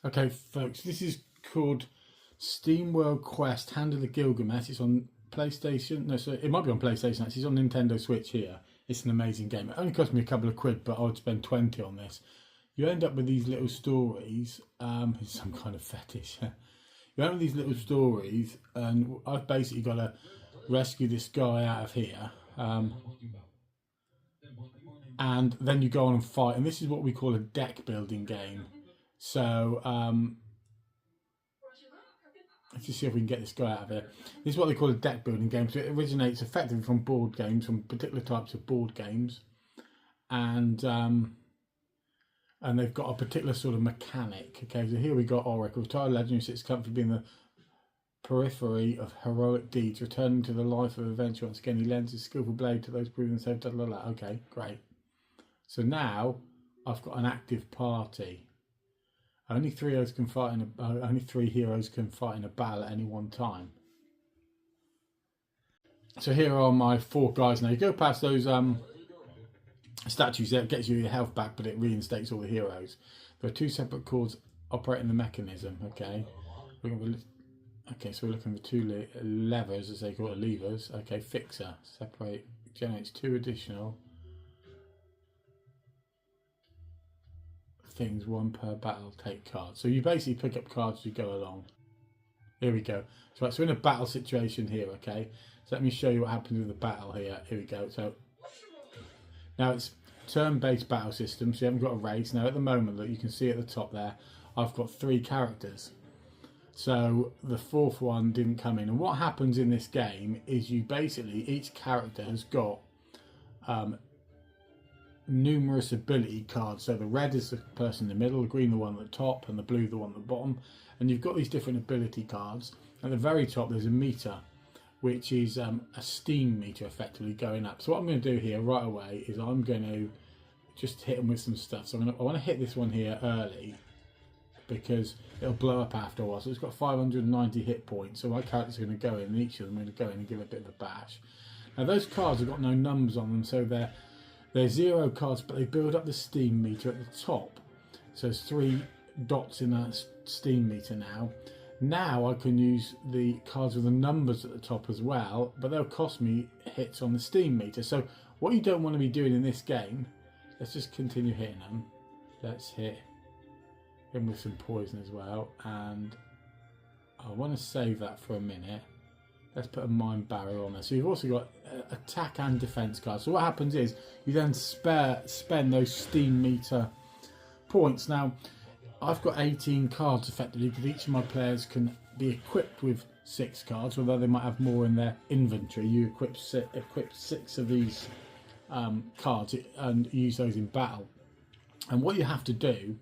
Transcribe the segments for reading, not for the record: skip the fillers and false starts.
Okay, folks, this is called SteamWorld Quest Hand of the Gilgamech. It's on PlayStation. No, so it might be on PlayStation actually. It's on Nintendo Switch here. It's an amazing game. It only cost me a couple of quid, but I would spend 20 on this. You end up with these little stories. It's some kind of fetish. You end up with these little stories, and I've basically got to rescue this guy out of here. And then you go on and fight. And this is what we call a deck building game. So, let's just see if we can get this guy out of here. This is what they call a deck building game. So it originates effectively from board games, from particular types of board games. And they've got a particular sort of mechanic. Okay, so here we got Oracle, retired legend who sits comfortably in the periphery of heroic deeds, returning to the life of adventure once again. He lends his skillful blade to those proving themselves. Okay, great. So now I've got an active party. Only three heroes can fight in a battle at any one time. So here are my 4 guys. Now you go past those statues there, it gets you your health back, but it reinstates all the heroes. There are 2 separate cords operating the mechanism. Okay, okay, so we're looking for 2 levers, as they call it, levers. Okay, fixer, separate, generates 2 additional things, 1 per battle. Take cards. So you basically pick up cards as you go along. Here we go. So, so we're in a battle situation here. Okay, so let me show you what happens with the battle here. Here we go. So now it's turn-based battle system, so you haven't got a race. Now at the moment, look, you can see at the top there, I've got 3 characters. So the 4th one didn't come in. And what happens in this game is you basically, each character has got numerous ability cards. So the red is the person in the middle, the green the one at the top, and the blue the one at the bottom. And you've got these different ability cards. At the very top there's a meter, which is a steam meter effectively going up. So what I'm going to do here right away is I'm going to just hit them with some stuff. So I want to hit this one here early because it'll blow up after a while. So it's got 590 hit points. So my character's going to go in, and each of them are going to go in and give it a bit of a bash. Now those cards have got no numbers on them, so they're 0 cards, but they build up the steam meter at the top. So there's 3 dots in that steam meter now. Now I can use the cards with the numbers at the top as well, but they'll cost me hits on the steam meter. So what you don't want to be doing in this game, let's just continue hitting them. Let's hit him with some poison as well, and I want to save that for a minute. Let's put a mind barrier on there. So you've also got attack and defense cards. So what happens is you then spend those steam meter points. Now I've got 18 cards effectively, because each of my players can be equipped with 6 cards, although they might have more in their inventory. You equip 6 of these cards and use those in battle. And what you have to do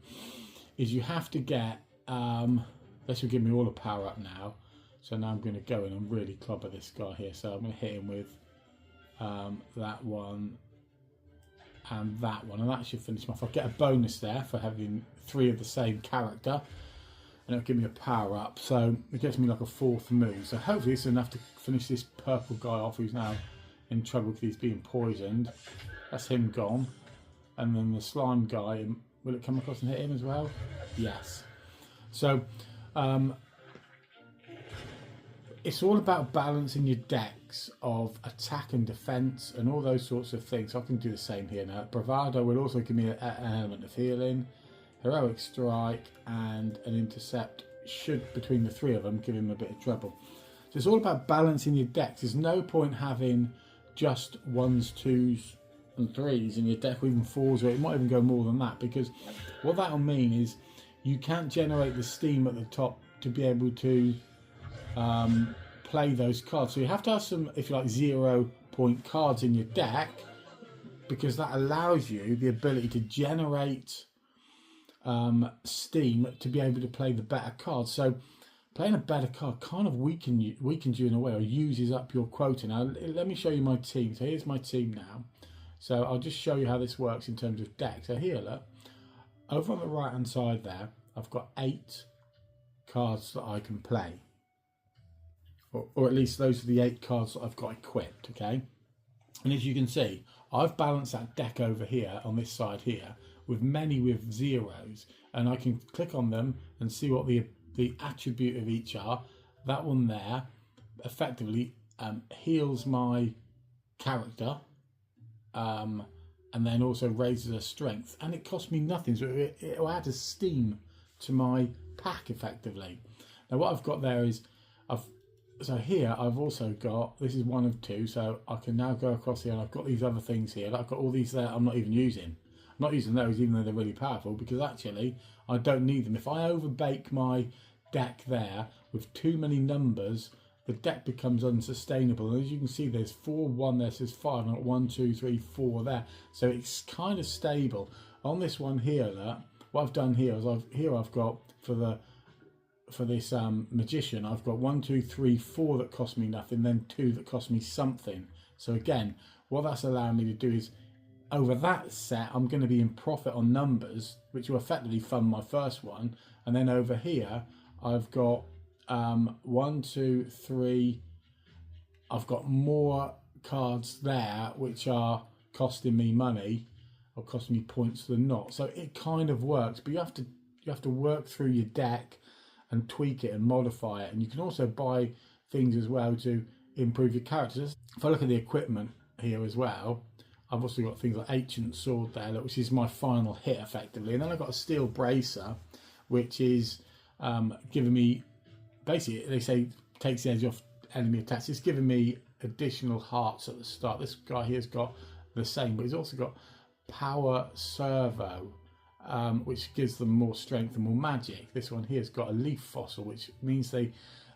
is you have to get, this will give me all the power up now. So now I'm going to go in and really clobber this guy here. So I'm going to hit him with that one and that one, and that should finish him off. I'll get a bonus there for having 3 of the same character, and it'll give me a power up. So it gets me like a 4th move. So hopefully it's enough to finish this purple guy off, who's now in trouble because he's being poisoned. That's him gone. And then the slime guy, will it come across and hit him as well? Yes. So it's all about balancing your decks of attack and defense and all those sorts of things. So I can do the same here now. Bravado will also give me an element of healing. Heroic strike and an intercept should, between the 3 of them, give him a bit of trouble. So it's all about balancing your decks. There's no point having just 1s, 2s and 3s in your deck, or even 4s, or it might even go more than that, because what that'll mean is you can't generate the steam at the top to be able to play those cards. So you have to have some, if you like, 0-point cards in your deck, because that allows you the ability to generate steam to be able to play the better cards. So playing a better card kind of weakens you in a way, or uses up your quota. Now let me show you my team. So here's my team now. So I'll just show you how this works in terms of deck. So here, look, over on the right hand side there, I've got 8 cards that I can play. Or at least those are the 8 cards that I've got equipped, okay? And as you can see, I've balanced that deck over here on this side here with many with zeros, and I can click on them and see what the attribute of each are. That one there effectively heals my character, and then also raises her strength, and it costs me nothing, so it will add a steam to my pack effectively. Now what I've got there is I've also got, this is one of two, so I can now go across here and I've got these other things here. I've got all these there I'm not even using. I'm not using those even though they're really powerful, because actually I don't need them. If I overbake my deck there with too many numbers, the deck becomes unsustainable. And as you can see, there's 4, 1 there, says 5, I've got 1, 2, 3, 4 there. So it's kind of stable. On this one here, look, what I've done here is I've got for this magician, I've got 1, 2, 3, 4 that cost me nothing, then 2 that cost me something. So again, what that's allowing me to do is, over that set, I'm going to be in profit on numbers, which will effectively fund my first one. And then over here, I've got 1, 2, 3. I've got more cards there, which are costing me money or costing me points than not. So it kind of works, but you have to work through your deck and tweak it and modify it. And you can also buy things as well to improve your characters. If I look at the equipment here as well, I've also got things like Ancient Sword there, which is my final hit effectively. And then I've got a Steel Bracer, which is giving me, basically they say takes the edge off enemy attacks. It's giving me additional hearts at the start. This guy here's got the same, but he's also got Power Servo, which gives them more strength and more magic. This one here's got a Leaf Fossil, which means they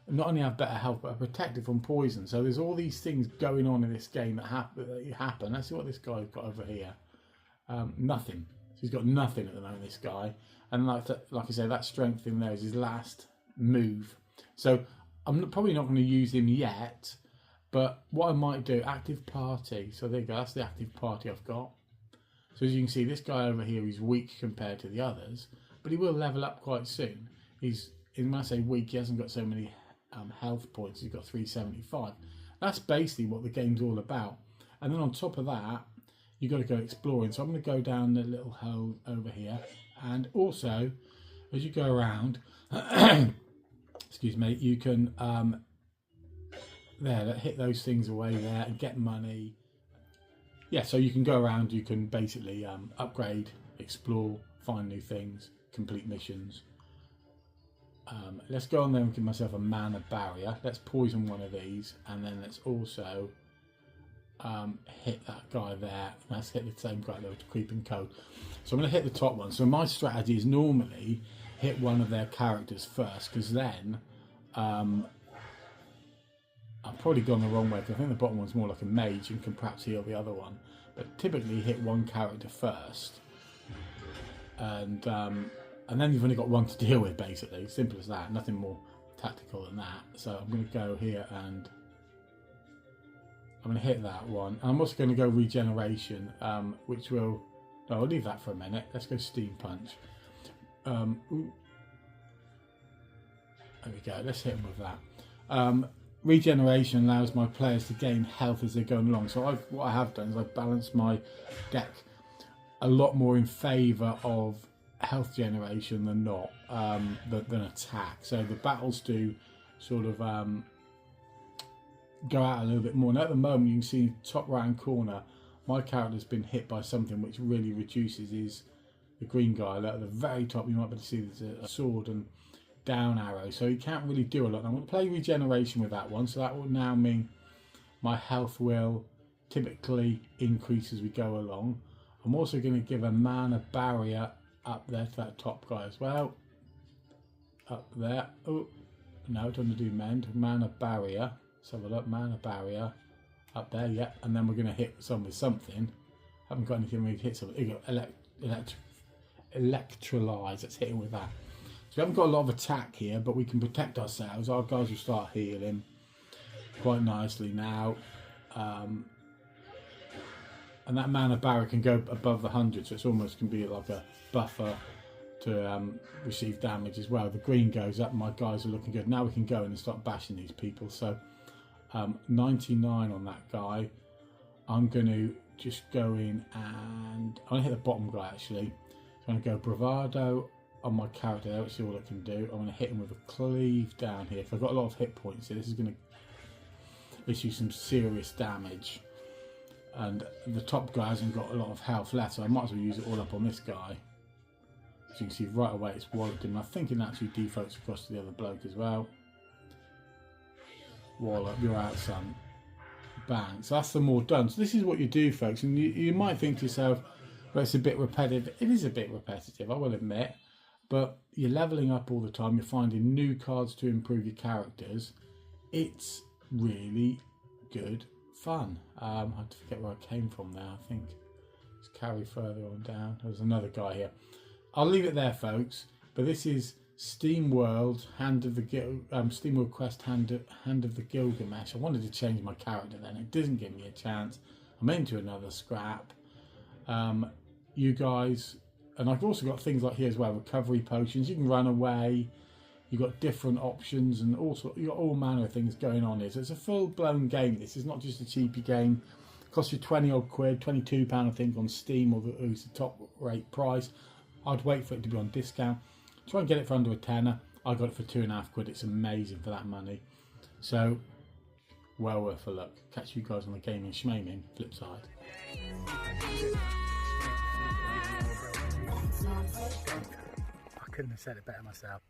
not only have better health but are protected from poison. So there's all these things going on in this game that happen. Let's see what this guy's got over here. Nothing. So he's got nothing at the moment, this guy. And like I say, that strength in there is his last move. So I'm probably not going to use him yet, but what I might do, active party. So there you go, that's the active party I've got. So as you can see, this guy over here is weak compared to the others, but he will level up quite soon. When I say weak, he hasn't got so many health points. He's got 375. That's basically what the game's all about. And then on top of that, you've got to go exploring. So I'm going to go down the little hole over here, and also as you go around, excuse me, you can hit those things away there and get money. Yeah, so you can go around, you can basically upgrade, explore, find new things, complete missions. Let's go on there and give myself a mana barrier. Let's poison one of these, and then let's also hit that guy there. Let's hit the same guy there with the creeping code. So I'm going to hit the top one. So my strategy is normally hit one of their characters first, because then I've probably gone the wrong way, because I think the bottom one's more like a mage and can perhaps heal the other one. But typically hit one character first, and then you've only got one to deal with, basically. Simple as that. Nothing more tactical than that. So I'm going to go here and I'm going to hit that one. And I'm also going to go regeneration, which will... No, I'll leave that for a minute. Let's go Steam Punch. There we go. Let's hit him with that. Regeneration allows my players to gain health as they're going along. So what I have done is I've balanced my deck a lot more in favour of health generation than not, than attack. So the battles do sort of go out a little bit more. And at the moment, you can see top right hand corner, my character's been hit by something which really reduces the green guy. At the very top, you might be able to see there's a sword and down arrow, so he can't really do a lot. I'm going to play regeneration with that one, so that will now mean my health will typically increase as we go along. I'm also going to give a mana barrier up there to that top guy as well. Up there. Oh, no, it doesn't do mend. Mana barrier. Let's have a look. Mana barrier. Up there, yep. And then we're going to hit some with something. Haven't got anything really to hit something. You got electrolyze. Let's hit him with that. So we haven't got a lot of attack here, but we can protect ourselves. Our guys will start healing quite nicely now. And that mana barrier can go above the 100, so it's almost can be like a buffer to receive damage as well. The green goes up, my guys are looking good. Now we can go in and start bashing these people. So 99 on that guy. I'm going to just go in and I'm going to hit the bottom guy actually. I'm going to go bravado on my character there. Let's see what it can do. I'm going to hit him with a cleave down here. If I've got a lot of hit points here, this is going to issue some serious damage. And the top guy hasn't got a lot of health left, so I might as well use it all up on this guy. As you can see right away, it's walloped him. I think it actually defaults across to the other bloke as well. Wallop, you're out, son. Bang. So that's them all done. So this is what you do, folks. And you might think to yourself, well, it's a bit repetitive. It is a bit repetitive, I will admit. But you're leveling up all the time. You're finding new cards to improve your characters. It's really good fun. I had to forget where I came from there. I think let's carry further on down. There's another guy here. I'll leave it there, folks. But this is SteamWorld, SteamWorld Quest, Hand of the Gilgamech. I wanted to change my character then. It doesn't give me a chance. I'm into another scrap. You guys, and I've also got things like here as well, recovery potions. You can run away. You've got different options and also you've got all manner of things going on here. So it's a full-blown game. This is not just a cheapy game. It costs you 20 odd quid, £22 I think on Steam, or it's the top rate price. I'd wait for it to be on discount. Try and get it for under a tenner. I got it for £2.5. It's amazing for that money. So, well worth a look. Catch you guys on the gaming schmaming flip side. I couldn't have said it better myself.